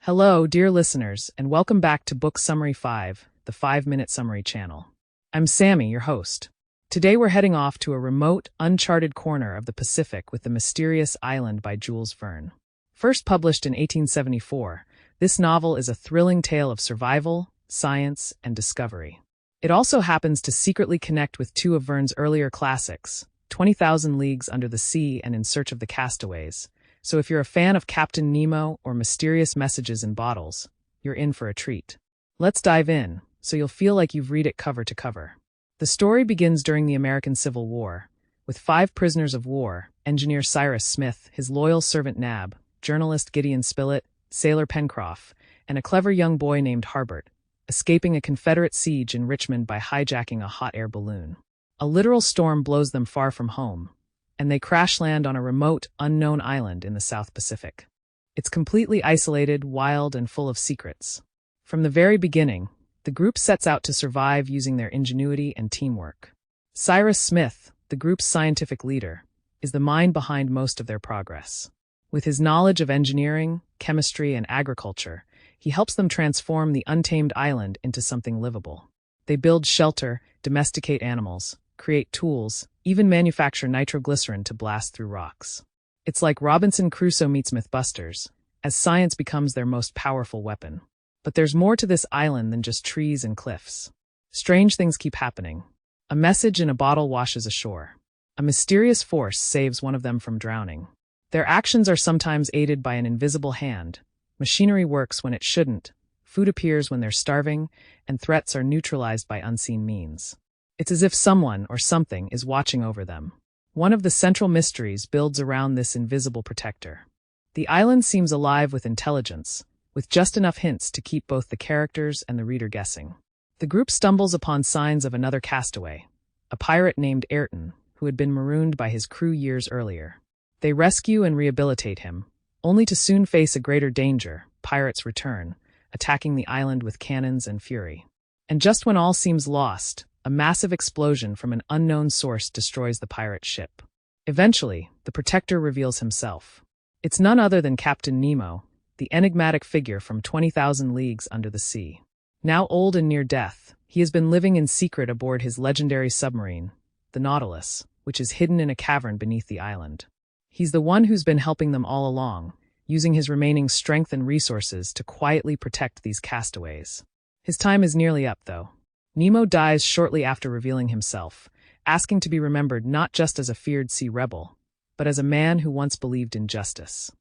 Hello, dear listeners, and welcome back to Book Summary 5, the 5-Minute Summary channel. I'm Sammy, your host. Today we're heading off to a remote, uncharted corner of the Pacific with The Mysterious Island by Jules Verne. First published in 1874, this novel is a thrilling tale of survival, science, and discovery. It also happens to secretly connect with two of Verne's earlier classics, 20,000 Leagues Under the Sea and In Search of the Castaways. So if you're a fan of Captain Nemo or mysterious messages in bottles, you're in for a treat. Let's dive in, so you'll feel like you've read it cover to cover. The story begins during the American Civil War, with 5 prisoners of war, engineer Cyrus Smith, his loyal servant Nab, journalist Gideon Spilett, sailor Pencroff, and a clever young boy named Harbert, escaping a Confederate siege in Richmond by hijacking a hot air balloon. A literal storm blows them far from home, and they crash land on a remote, unknown island in the South Pacific. It's completely isolated, wild, and full of secrets. From the very beginning, the group sets out to survive using their ingenuity and teamwork. Cyrus Smith, the group's scientific leader, is the mind behind most of their progress. With his knowledge of engineering, chemistry, and agriculture, he helps them transform the untamed island into something livable. They build shelter, domesticate animals, create tools, even manufacture nitroglycerin to blast through rocks. It's like Robinson Crusoe meets Mythbusters, as science becomes their most powerful weapon. But there's more to this island than just trees and cliffs. Strange things keep happening. A message in a bottle washes ashore. A mysterious force saves one of them from drowning. Their actions are sometimes aided by an invisible hand. Machinery works when it shouldn't, food appears when they're starving, and threats are neutralized by unseen means. It's as if someone or something is watching over them. One of the central mysteries builds around this invisible protector. The island seems alive with intelligence, with just enough hints to keep both the characters and the reader guessing. The group stumbles upon signs of another castaway, a pirate named Ayrton, who had been marooned by his crew years earlier. They rescue and rehabilitate him, only to soon face a greater danger. Pirates return, attacking the island with cannons and fury. And just when all seems lost, a massive explosion from an unknown source destroys the pirate ship. Eventually, the protector reveals himself. It's none other than Captain Nemo, the enigmatic figure from 20,000 Leagues Under the Sea. Now old and near death, he has been living in secret aboard his legendary submarine, the Nautilus, which is hidden in a cavern beneath the island. He's the one who's been helping them all along, using his remaining strength and resources to quietly protect these castaways. His time is nearly up, though. Nemo dies shortly after revealing himself, asking to be remembered not just as a feared sea rebel, but as a man who once believed in justice.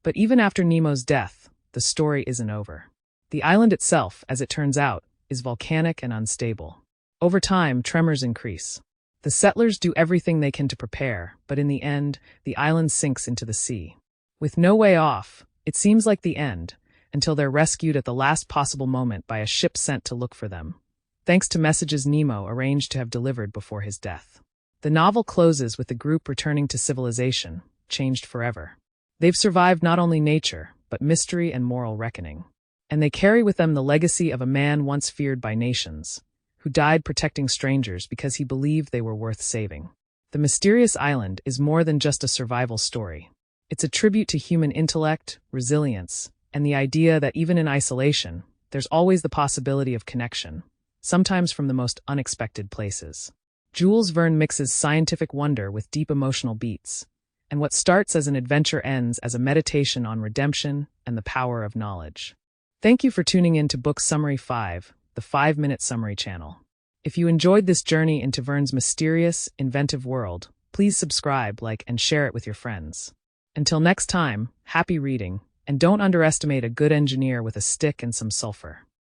But even after Nemo's death, the story isn't over. The island itself, as it turns out, is volcanic and unstable. Over time, tremors increase. The settlers do everything they can to prepare, but in the end, the island sinks into the sea. With no way off, it seems like the end, until they're rescued at the last possible moment by a ship sent to look for them, thanks to messages Nemo arranged to have delivered before his death. The novel closes with the group returning to civilization, changed forever. They've survived not only nature, but mystery and moral reckoning. And they carry with them the legacy of a man once feared by nations, who died protecting strangers because he believed they were worth saving. The Mysterious Island is more than just a survival story. It's a tribute to human intellect, resilience, and the idea that even in isolation, there's always the possibility of connection, sometimes from the most unexpected places. Jules Verne mixes scientific wonder with deep emotional beats, and what starts as an adventure ends as a meditation on redemption and the power of knowledge. Thank you for tuning in to Book Summary 5, the 5-Minute Summary channel. If you enjoyed this journey into Verne's mysterious, inventive world, please subscribe, like, and share it with your friends. Until next time, happy reading, and don't underestimate a good engineer with a stick and some sulfur.